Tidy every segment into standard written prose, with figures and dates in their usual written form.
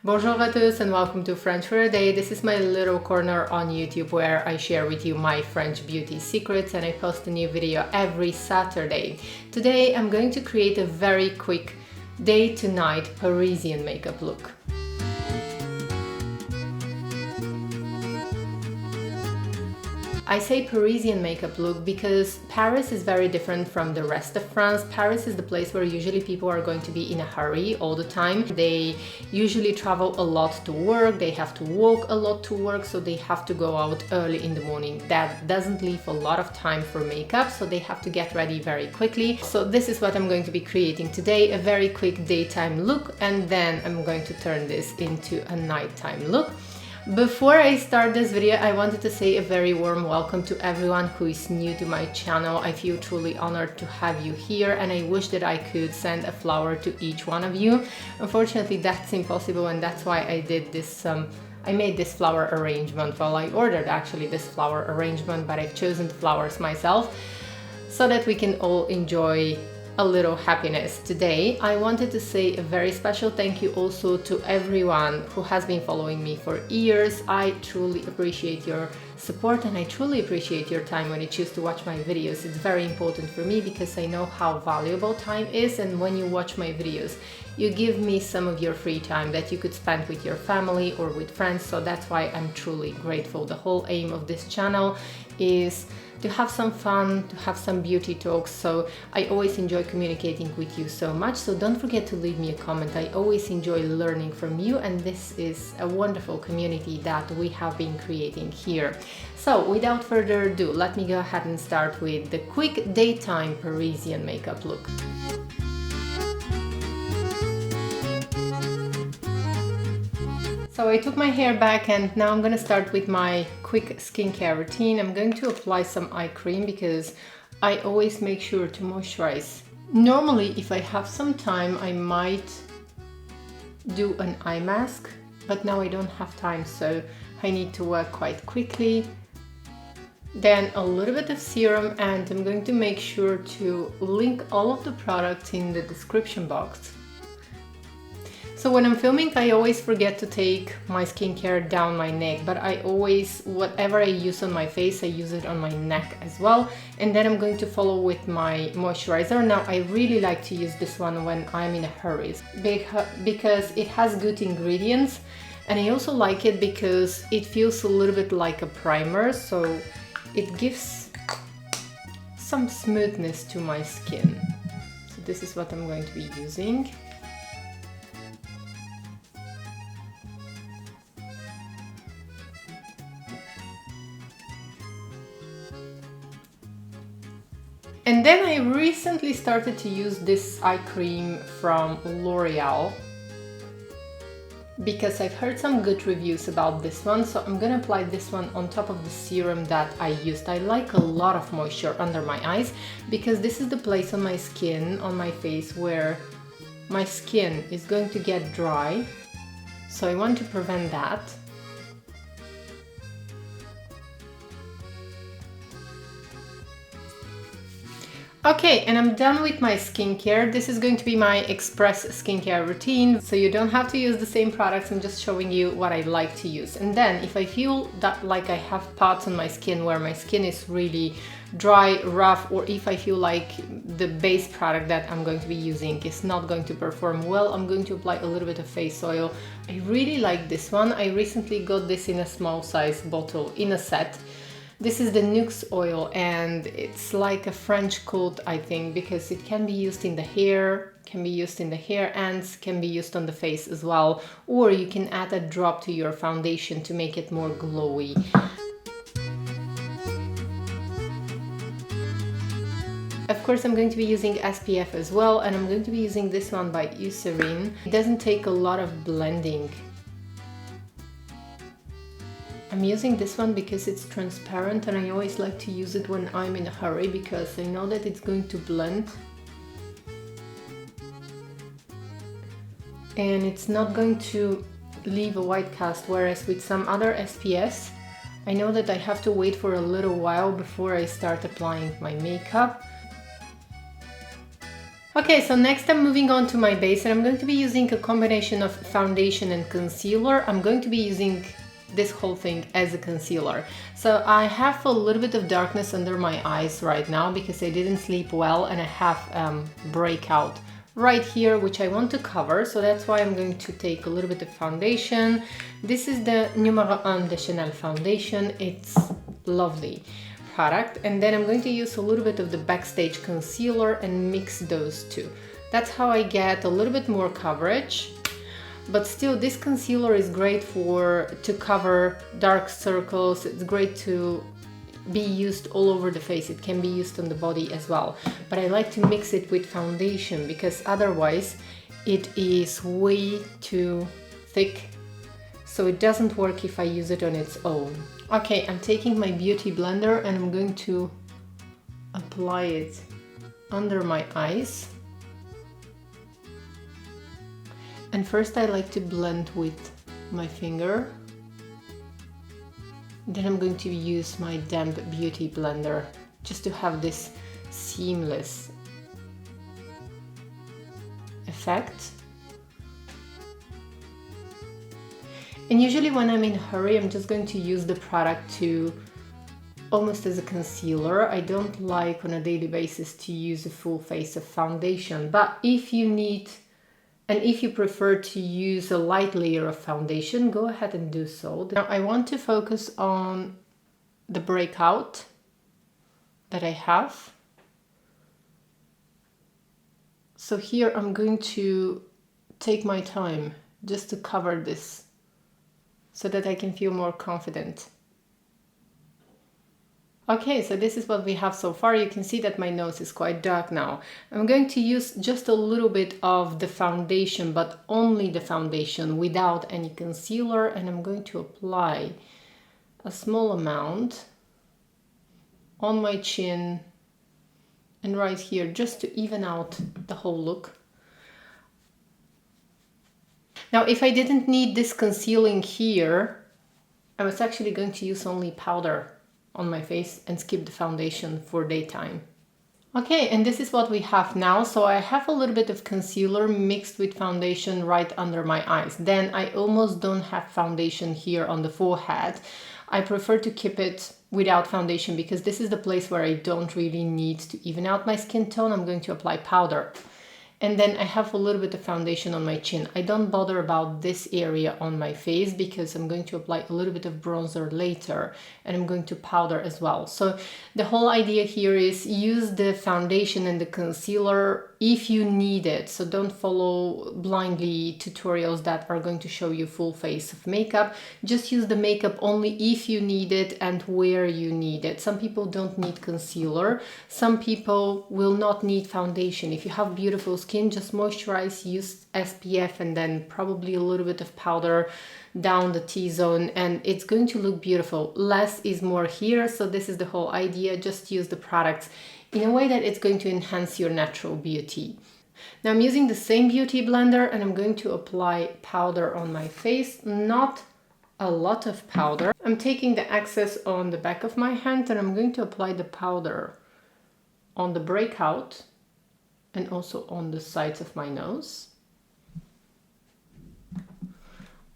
Bonjour à tous and welcome to French for a Day. This is my little corner on YouTube where I share with you my French beauty secrets and I post a new video every Saturday. Today I'm going to create a very quick day to night Parisian makeup look. I say Parisian makeup look because Paris is very different from the rest of France. Paris is the place where usually people are going to be in a hurry all the time. They usually travel a lot to work, they have to walk a lot to work, so they have to go out early in the morning. That doesn't leave a lot of time for makeup, so they have to get ready very quickly. So this is what I'm going to be creating today, a very quick daytime look, and then I'm going to turn this into a nighttime look. Before I start this video, I wanted to say a very warm welcome to everyone who is new to my channel. I feel truly honored to have you here and I wish that I could send a flower to each one of you. Unfortunately, that's impossible and that's why I did this I made this flower arrangement. Well, I ordered actually this flower arrangement, but I've chosen the flowers myself so that we can all enjoy a little happiness today. I wanted to say a very special thank you also to everyone who has been following me for years. I truly appreciate your support and I truly appreciate your time when you choose to watch my videos. It's very important for me because I know how valuable time is, and when you watch my videos you give me some of your free time that you could spend with your family or with friends, so that's why I'm truly grateful. The whole aim of this channel is to have some fun, to have some beauty talks, so I always enjoy communicating with you so much, so don't forget to leave me a comment. I always enjoy learning from you and this is a wonderful community that we have been creating here. So without further ado, let me go ahead and start with the quick daytime Parisian makeup look. So I took my hair back and now I'm gonna start with my quick skincare routine. I'm going to apply some eye cream because I always make sure to moisturize. Normally, if I have some time, I might do an eye mask, but now I don't have time, so I need to work quite quickly. Then a little bit of serum, and I'm going to make sure to link all of the products in the description box. So when I'm filming, I always forget to take my skincare down my neck, but I always, whatever I use on my face, I use it on my neck as well. And then I'm going to follow with my moisturizer. Now, I really like to use this one when I'm in a hurry because it has good ingredients. And I also like it because it feels a little bit like a primer, so it gives some smoothness to my skin. So this is what I'm going to be using. And then I recently started to use this eye cream from L'Oreal because I've heard some good reviews about this one, so I'm gonna apply this one on top of the serum that I used. I like a lot of moisture under my eyes because this is the place on my skin, on my face, where my skin is going to get dry, so I want to prevent that. Okay, and I'm done with my skincare. This is going to be my express skincare routine, so you don't have to use the same products. I'm just showing you what I like to use. And then if I feel that like I have spots on my skin where my skin is really dry, rough, or if I feel like the base product that I'm going to be using is not going to perform well, I'm going to apply a little bit of face oil. I really like this one. I recently got this in a small size bottle in a set. This is the Nuxe oil and it's like a French coat, I think, because it can be used in the hair, can be used in the hair ends, can be used on the face as well, or you can add a drop to your foundation to make it more glowy. Of course, I'm going to be using SPF as well, and I'm going to be using this one by Eucerin. It doesn't take a lot of blending. I'm using this one because it's transparent and I always like to use it when I'm in a hurry because I know that it's going to blend and it's not going to leave a white cast, whereas with some other SPFs I know that I have to wait for a little while before I start applying my makeup. Okay, so next I'm moving on to my base, and I'm going to be using a combination of foundation and concealer. I'm going to be using this whole thing as a concealer. So I have a little bit of darkness under my eyes right now because I didn't sleep well, and I have breakout right here, which I want to cover. So that's why I'm going to take a little bit of foundation. This is the Numero 1 de Chanel foundation. It's lovely product. And then I'm going to use a little bit of the Backstage concealer and mix those two. That's how I get a little bit more coverage. But still, this concealer is great to cover dark circles. It's great to be used all over the face. It can be used on the body as well. But I like to mix it with foundation because otherwise it is way too thick. So it doesn't work if I use it on its own. Okay, I'm taking my beauty blender and I'm going to apply it under my eyes. And first I like to blend with my finger. Then I'm going to use my damp beauty blender just to have this seamless effect. And usually when I'm in a hurry, I'm just going to use the product to almost as a concealer. I don't like on a daily basis to use a full face of foundation, but if you need and if you prefer to use a light layer of foundation, go ahead and do so. Now I want to focus on the breakout that I have. So here I'm going to take my time just to cover this so that I can feel more confident. Okay, so this is what we have so far. You can see that my nose is quite dark now. I'm going to use just a little bit of the foundation, but only the foundation without any concealer, and I'm going to apply a small amount on my chin and right here just to even out the whole look. Now, if I didn't need this concealing here, I was actually going to use only powder on my face and skip the foundation for daytime. Okay, and this is what we have now. So I have a little bit of concealer mixed with foundation right under my eyes. Then I almost don't have foundation here on the forehead. I prefer to keep it without foundation because this is the place where I don't really need to even out my skin tone. I'm going to apply powder. And then I have a little bit of foundation on my chin. I don't bother about this area on my face because I'm going to apply a little bit of bronzer later, and I'm going to powder as well. So the whole idea here is use the foundation and the concealer if you need it. So don't follow blindly tutorials that are going to show you full face of makeup. Just use the makeup only if you need it and where you need it. Some people don't need concealer. Some people will not need foundation. If you have beautiful skin, just moisturize, use SPF, and then probably a little bit of powder down the T-zone, and it's going to look beautiful. Less is more here. So this is the whole idea. Just use the products in a way that it's going to enhance your natural beauty. Now I'm using the same beauty blender and I'm going to apply powder on my face, not a lot of powder. I'm taking the excess on the back of my hand and I'm going to apply the powder on the breakout and also on the sides of my nose.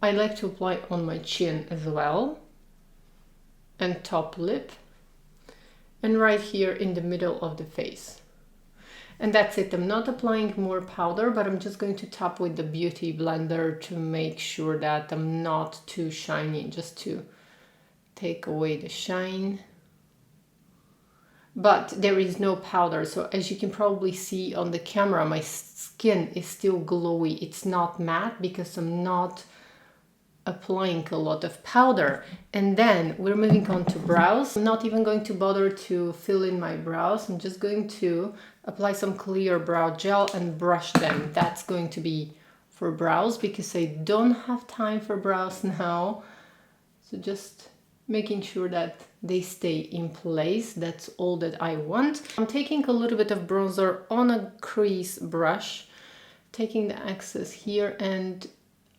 I like to apply on my chin as well and top lip, and right here in the middle of the face. And that's it. I'm not applying more powder, but I'm just going to tap with the beauty blender to make sure that I'm not too shiny, just to take away the shine. But there is no powder, so as you can probably see on the camera, my skin is still glowy. It's not matte because I'm not applying a lot of powder. And then we're moving on to brows. I'm not even going to bother to fill in my brows. I'm just going to apply some clear brow gel and brush them. That's going to be for brows because I don't have time for brows now. So just making sure that they stay in place. That's all that I want. I'm taking a little bit of bronzer on a crease brush, taking the excess here, and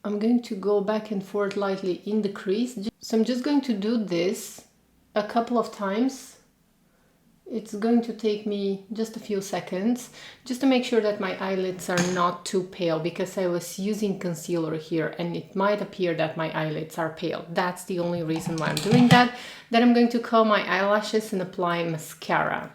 I'm going to go back and forth lightly in the crease. So I'm just going to do this a couple of times It's going to take me just a few seconds just to make sure that my eyelids are not too pale, because I was using concealer here and it might appear that my eyelids are pale. That's the only reason why I'm doing that. Then I'm going to curl my eyelashes and apply mascara.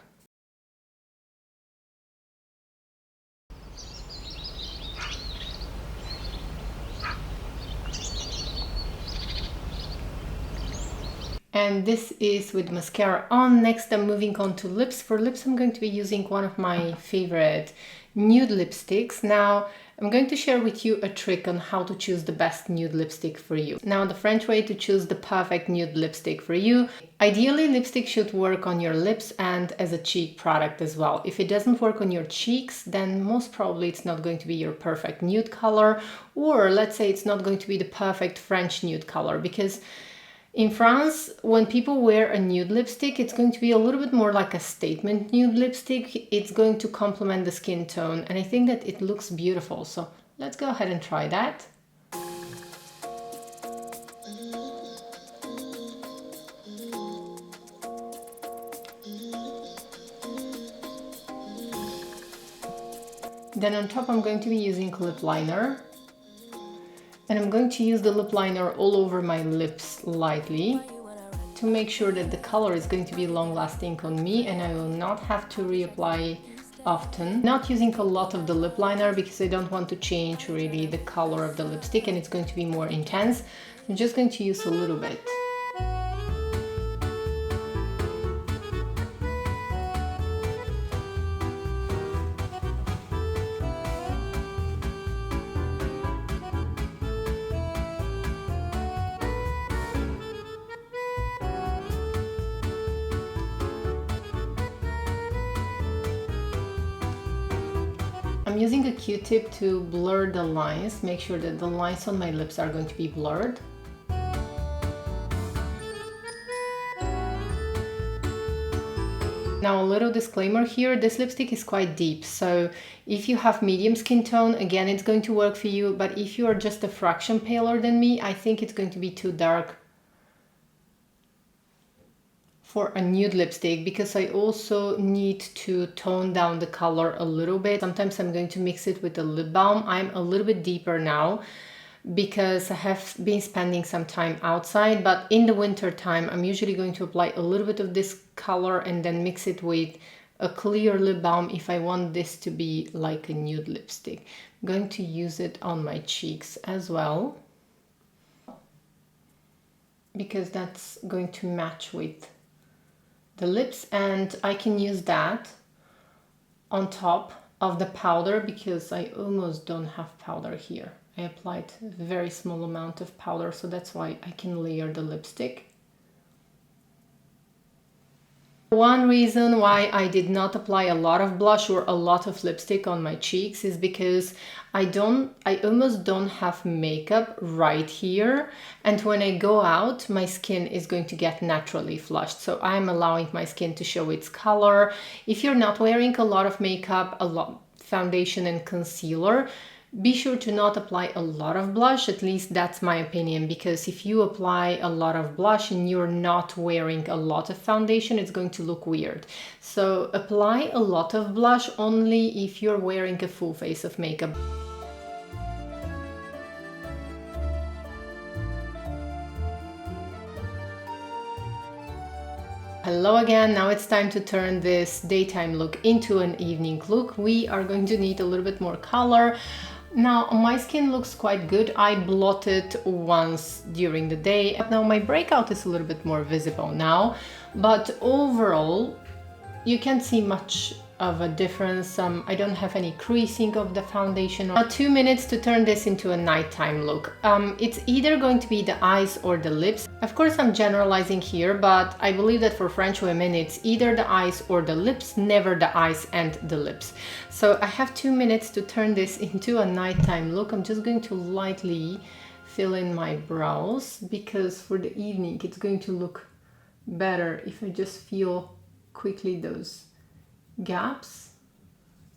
And this is with mascara on. Next, I'm moving on to lips. For lips, I'm going to be using one of my favorite nude lipsticks. Now, I'm going to share with you a trick on how to choose the best nude lipstick for you. Now, the French way to choose the perfect nude lipstick for you. Ideally, lipstick should work on your lips and as a cheek product as well. If it doesn't work on your cheeks, then most probably it's not going to be your perfect nude color, or let's say it's not going to be the perfect French nude color, because in France, when people wear a nude lipstick, it's going to be a little bit more like a statement nude lipstick. It's going to complement the skin tone, and I think that it looks beautiful. So let's go ahead and try that. Then on top, I'm going to be using lip liner. And I'm going to use the lip liner all over my lips lightly to make sure that the color is going to be long lasting on me and I will not have to reapply often. Not using a lot of the lip liner because I don't want to change really the color of the lipstick and it's going to be more intense. I'm just going to use a little bit. I'm using a Q-tip to blur the lines, make sure that the lines on my lips are going to be blurred. Now a little disclaimer here, this lipstick is quite deep, so if you have medium skin tone, again it's going to work for you, but if you are just a fraction paler than me, I think it's going to be too dark for a nude lipstick, because I also need to tone down the color a little bit. Sometimes I'm going to mix it with a lip balm. I'm a little bit deeper now because I have been spending some time outside, but in the winter time I'm usually going to apply a little bit of this color and then mix it with a clear lip balm if I want this to be like a nude lipstick. I'm going to use it on my cheeks as well, because that's going to match with the lips, and I can use that on top of the powder because I almost don't have powder here. I applied a very small amount of powder, so that's why I can layer the lipstick. One reason why I did not apply a lot of blush or a lot of lipstick on my cheeks is because I almost don't have makeup right here, and when I go out my skin is going to get naturally flushed, so I'm allowing my skin to show its color. If you're not wearing a lot of makeup, a lot foundation and concealer, be sure to not apply a lot of blush, at least that's my opinion, because if you apply a lot of blush and you're not wearing a lot of foundation, it's going to look weird. So apply a lot of blush only if you're wearing a full face of makeup. Hello again, now it's time to turn this daytime look into an evening look. We are going to need a little bit more color. Now my skin looks quite good. I blotted once during the day. Now my breakout is a little bit more visible now, but overall you can't see much of a difference. I don't have any creasing of the foundation. Now 2 minutes to turn this into a nighttime look. It's either going to be the eyes or the lips. Of course I'm generalizing here, but I believe that for French women it's either the eyes or the lips, never the eyes and the lips. So I have 2 minutes to turn this into a nighttime look. I'm just going to lightly fill in my brows because for the evening it's going to look better if I just feel quickly those gaps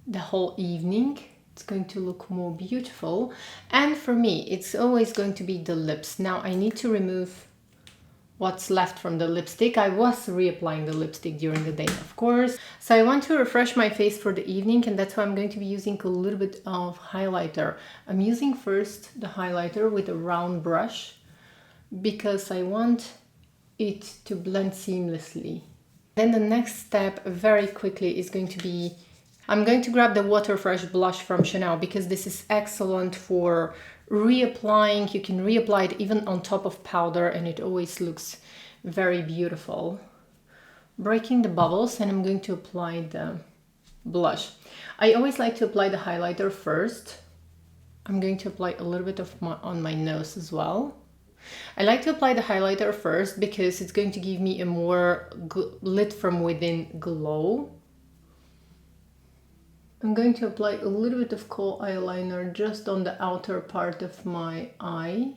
the whole evening. It's going to look more beautiful. And for me it's always going to be the lips. Now I need to remove what's left from the lipstick. I was reapplying the lipstick during the day, of course. So I want to refresh my face for the evening, and that's why I'm going to be using a little bit of highlighter. I'm using first the highlighter with a round brush because I want it to blend seamlessly. Then the next step very quickly is going to be, I'm going to grab the Water Fresh blush from Chanel because this is excellent for reapplying. You can reapply it even on top of powder and it always looks very beautiful. Breaking the bubbles, and I'm going to apply the blush. I always like to apply the highlighter first. I'm going to apply a little bit of on my nose as well. I like to apply the highlighter first because it's going to give me a more lit from within glow. I'm going to apply a little bit of kohl eyeliner just on the outer part of my eye.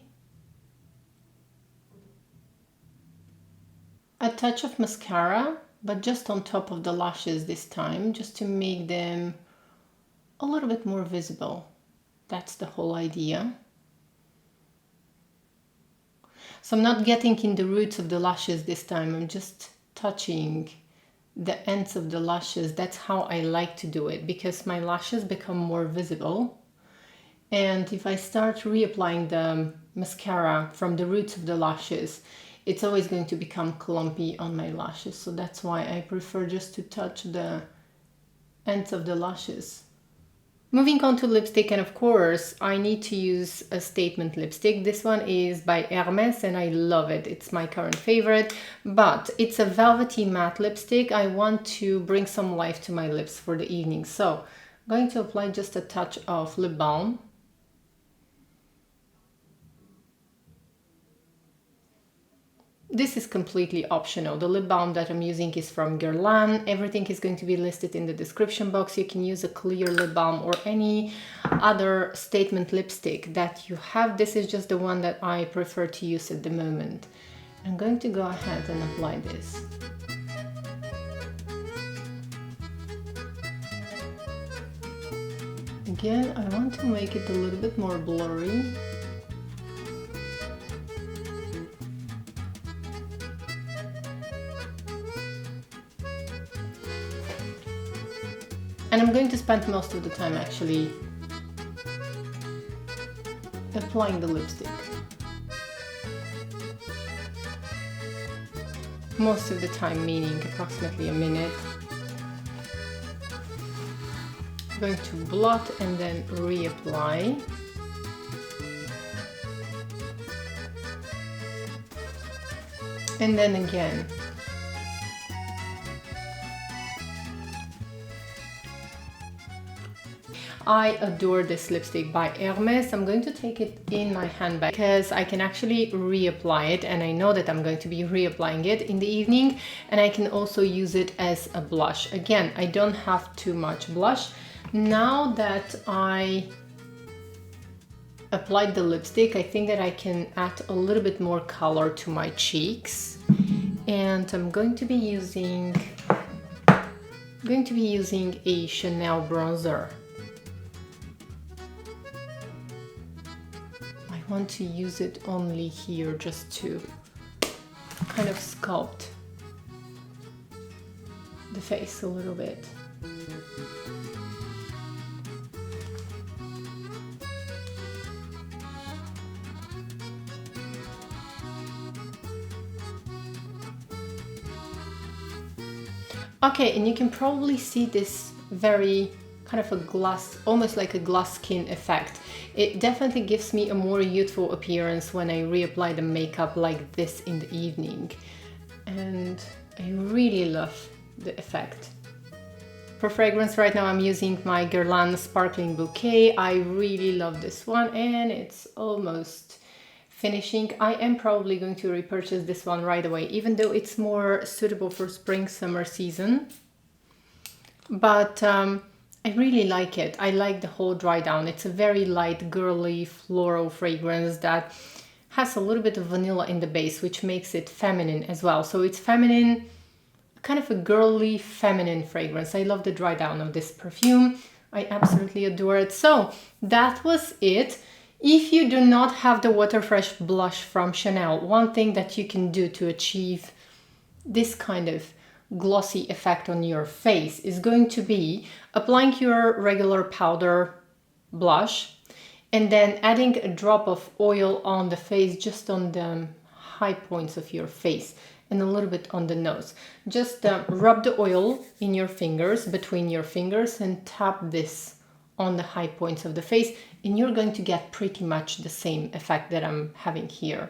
A touch of mascara, but just on top of the lashes this time, just to make them a little bit more visible. That's the whole idea. So I'm not getting in the roots of the lashes this time, I'm just touching the ends of the lashes. That's how I like to do it because my lashes become more visible. And if I start reapplying the mascara from the roots of the lashes, it's always going to become clumpy on my lashes. So that's why I prefer just to touch the ends of the lashes. Moving on to lipstick, and of course I need to use a statement lipstick. This one is by Hermes and I love it. It's my current favorite, but it's a velvety matte lipstick. I want to bring some life to my lips for the evening. So I'm going to apply just a touch of lip balm. This is completely optional. The lip balm that I'm using is from Guerlain. Everything is going to be listed in the description box. You can use a clear lip balm or any other statement lipstick that you have. This is just the one that I prefer to use at the moment. I'm going to go ahead and apply this. Again, I want to make it a little bit more blurry. And I'm going to spend most of the time actually applying the lipstick. Most of the time, meaning approximately a minute. I'm going to blot and then reapply. And then again. I adore this lipstick by Hermes. I'm going to take it in my handbag because I can actually reapply it, and I know that I'm going to be reapplying it in the evening, and I can also use it as a blush. Again, I don't have too much blush. Now that I applied the lipstick, I think that I can add a little bit more color to my cheeks, and I'm going to be using a Chanel bronzer. I want to use it only here just to kind of sculpt the face a little bit. Okay, and you can probably see this very kind of a glass, almost like a glass skin effect. It definitely gives me a more youthful appearance when I reapply the makeup like this in the evening. And I really love the effect. For fragrance right now I'm using my Guerlain Sparkling Bouquet. I really love this one and it's almost finishing. I am probably going to repurchase this one right away, even though it's more suitable for spring summer season. But I really like it. I like the whole dry down. It's a very light, girly, floral fragrance that has a little bit of vanilla in the base, which makes it feminine as well. So it's feminine, kind of a girly, feminine fragrance. I love the dry down of this perfume. I absolutely adore it. So that was it. If you do not have the Water Fresh blush from Chanel, one thing that you can do to achieve this kind of glossy effect on your face is going to be applying your regular powder blush and then adding a drop of oil on the face, just on the high points of your face and a little bit on the nose. Just rub the oil in your fingers, between your fingers, and tap this on the high points of the face, and you're going to get pretty much the same effect that I'm having here.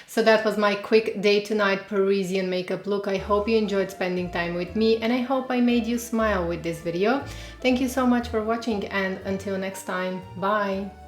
So that was my quick day to night Parisian makeup look. I hope you enjoyed spending time with me, and I hope I made you smile with this video. Thank you so much for watching, and until next time, bye!